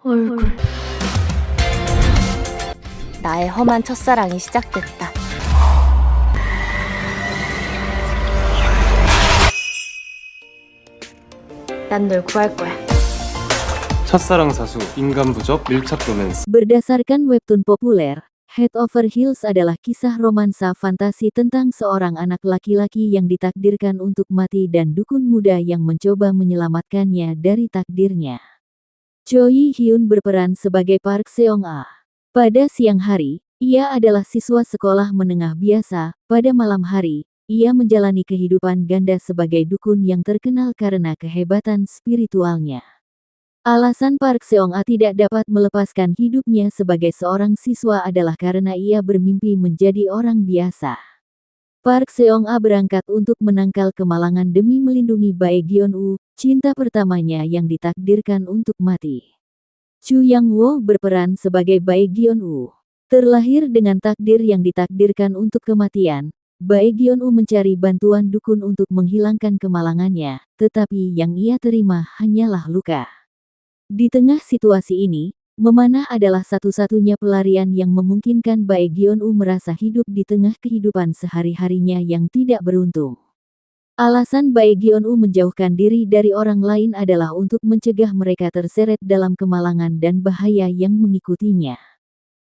얼굴. 나의 험한 첫사랑이 시작됐다. 난 널 구할 거야. 첫사랑 사수, 인간 부적, 밀착 로맨스. Berdasarkan webtoon populer, Head Over Heels adalah kisah romansa fantasi tentang seorang anak laki-laki yang ditakdirkan untuk mati dan dukun muda yang mencoba menyelamatkannya dari takdirnya. Cho Yi-hyun berperan sebagai Park Seong-a. Pada siang hari, ia adalah siswa sekolah menengah biasa. Pada malam hari, ia menjalani kehidupan ganda sebagai dukun yang terkenal karena kehebatan spiritualnya. Alasan Park Seong-a tidak dapat melepaskan hidupnya sebagai seorang siswa adalah karena ia bermimpi menjadi orang biasa. Park Seong-a berangkat untuk menangkal kemalangan demi melindungi Bae Gyeon-woo, cinta pertamanya yang ditakdirkan untuk mati. Chu Yang-woo berperan sebagai Bae Gyeon-woo. Terlahir dengan takdir yang ditakdirkan untuk kematian, Bae Gyeon-woo mencari bantuan dukun untuk menghilangkan kemalangannya, tetapi yang ia terima hanyalah luka. Di tengah situasi ini, memanah adalah satu-satunya pelarian yang memungkinkan Bae Gyeon-woo merasa hidup di tengah kehidupan sehari-harinya yang tidak beruntung. Alasan Bae Gyeon-woo menjauhkan diri dari orang lain adalah untuk mencegah mereka terseret dalam kemalangan dan bahaya yang mengikutinya.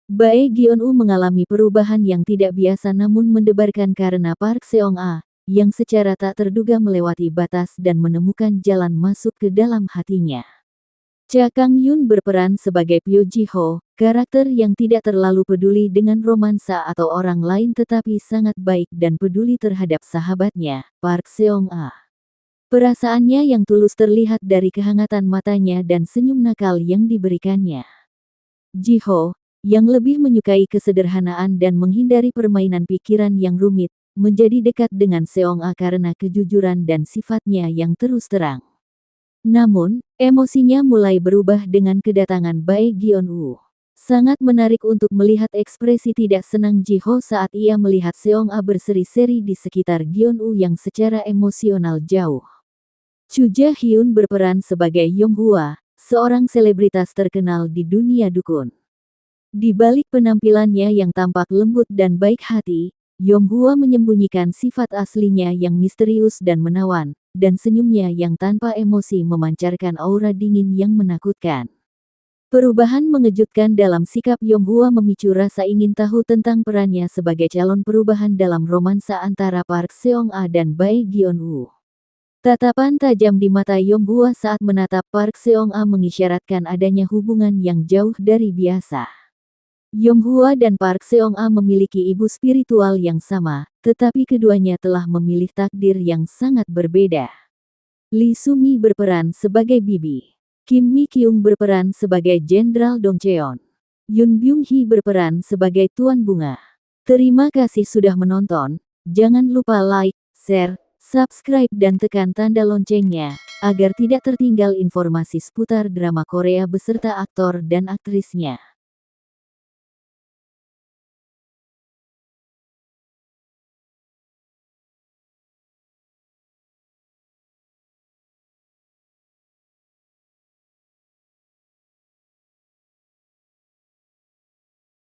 Bae Gyeon-woo mengalami perubahan yang tidak biasa namun mendebarkan karena Park Seong-a, yang secara tak terduga melewati batas dan menemukan jalan masuk ke dalam hatinya. Cha Kang-hyun berperan sebagai Pyo Ji-ho, karakter yang tidak terlalu peduli dengan romansa atau orang lain tetapi sangat baik dan peduli terhadap sahabatnya, Park Seong-a. Perasaannya yang tulus terlihat dari kehangatan matanya dan senyum nakal yang diberikannya. Ji-ho, yang lebih menyukai kesederhanaan dan menghindari permainan pikiran yang rumit, menjadi dekat dengan Seong-a karena kejujuran dan sifatnya yang terus terang. Namun, emosinya mulai berubah dengan kedatangan Bae Gyeon-woo. Sangat menarik untuk melihat ekspresi tidak senang Ji-ho saat ia melihat Seong-a berseri-seri di sekitar Gyeon-woo yang secara emosional jauh. Chu Ja-hyun berperan sebagai Yong-hwa, seorang selebritas terkenal di dunia dukun. Di balik penampilannya yang tampak lembut dan baik hati, Yong-hwa menyembunyikan sifat aslinya yang misterius dan menawan, dan senyumnya yang tanpa emosi memancarkan aura dingin yang menakutkan. Perubahan mengejutkan dalam sikap Yong-hwa memicu rasa ingin tahu tentang perannya sebagai calon perubahan dalam romansa antara Park Seong-a dan Bae Gyeon-woo. Tatapan tajam di mata Yong-hwa saat menatap Park Seong-a mengisyaratkan adanya hubungan yang jauh dari biasa. Yong-hwa dan Park Seong-a memiliki ibu spiritual yang sama, tetapi keduanya telah memilih takdir yang sangat berbeda. Lee Soo-mi berperan sebagai Bibi. Kim Mi-kyung berperan sebagai Jenderal Dong Cheon. Yoon Byung-hee berperan sebagai Tuan Bunga. Terima kasih sudah menonton, jangan lupa like, share, subscribe dan tekan tanda loncengnya, agar tidak tertinggal informasi seputar drama Korea beserta aktor dan aktrisnya.